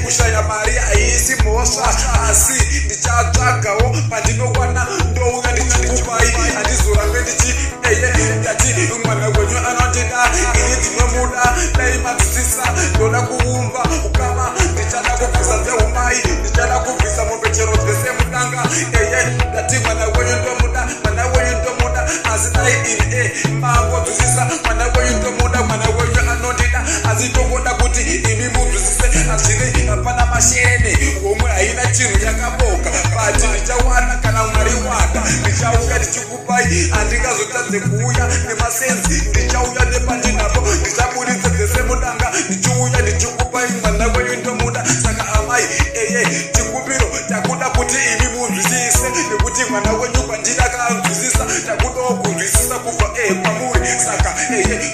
kushaya mari aisi mosha asi ndichatsvagawo pandinokwana ndouya ndichikupai handizorambe ndichi ndati mwana wenyu anondida ini ndinomuda dai madzidzisa ndoda kuumba ukama ndichada kubvisa dzeumai ndichada kubvisa mumbechero dzese mudanga ndati mwana wenyu ndomuda mwana wenyu ndomuda asi dai ini mangodzisisa mwana wenyu ndomuda mwana wenyu anondida asi tokoda kuti imi mubvisise azviri hapana mashene omwe haina chinhu yakaboka bati ndichawana kana mwari wada ndichauya ndichikupai handingazotadze kuuya nemasenzi ndichauya nepandinapo ndichaburitse dzese mudanga ndichiuya ndichikupai mwana wenyu ndomuda saka amai chikumbiro takuda kuti imi munzwisise nekuti mwana wenyu pandida kaanzwisisa takudawo kunzwisisa kubva kwamuri saka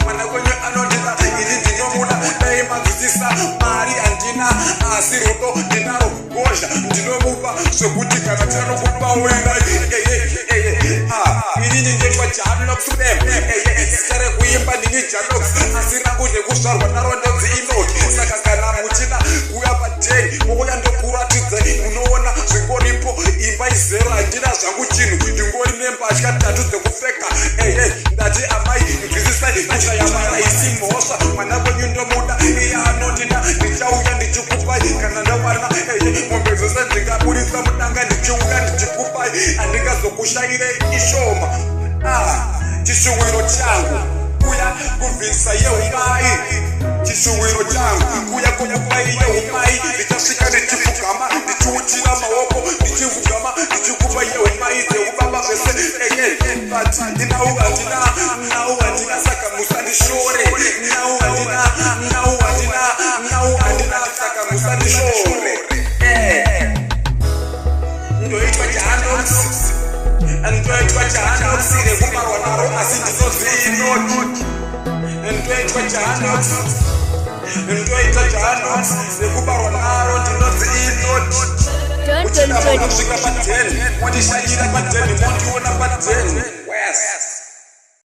mwana wenyu anondida ini ndinomuda dai manzwisisa mari handina asi rudo ndinaro gozha ndinomupa zvekuti kana tinanokupaurira inini ndetwa janox kudem sare kuimba ndini janox asi rangu ndekuzvarwa naro ndonzi inoti saka kana muchina kuya padhei mokuya ndokuratidze munoona zvingoripo imba izero handina zvangu chinhu ndingori nembatya 3 dzekupfeka ndati amai nzwisisai kushaya mari isi mhosva mwana wenyu ndomuda iye anondida ndichauya ndichikupai kana ndawana mombe dzose ndingaburitsa mudanga ndichiuya ndichikupai handingazokushairei ishoma chishuwiro changu kuya kubvisa yeumai chishuwiro changu kuya kunyupai yeumai ndichasvika ndichifugama ndichiutira maoko ndichifugama ndichikupa yeumai dzeubaba vese but ndinau handina saka musandishore nau handina saka musandishore ndoitwa janox ndoitwa janox rekubarwa naro asi ndinoziinoti ndoitwa janox rekubarwa naro ndinoziinoti uchida munasvika pa10 mondishanyira pa10 mondiona pa10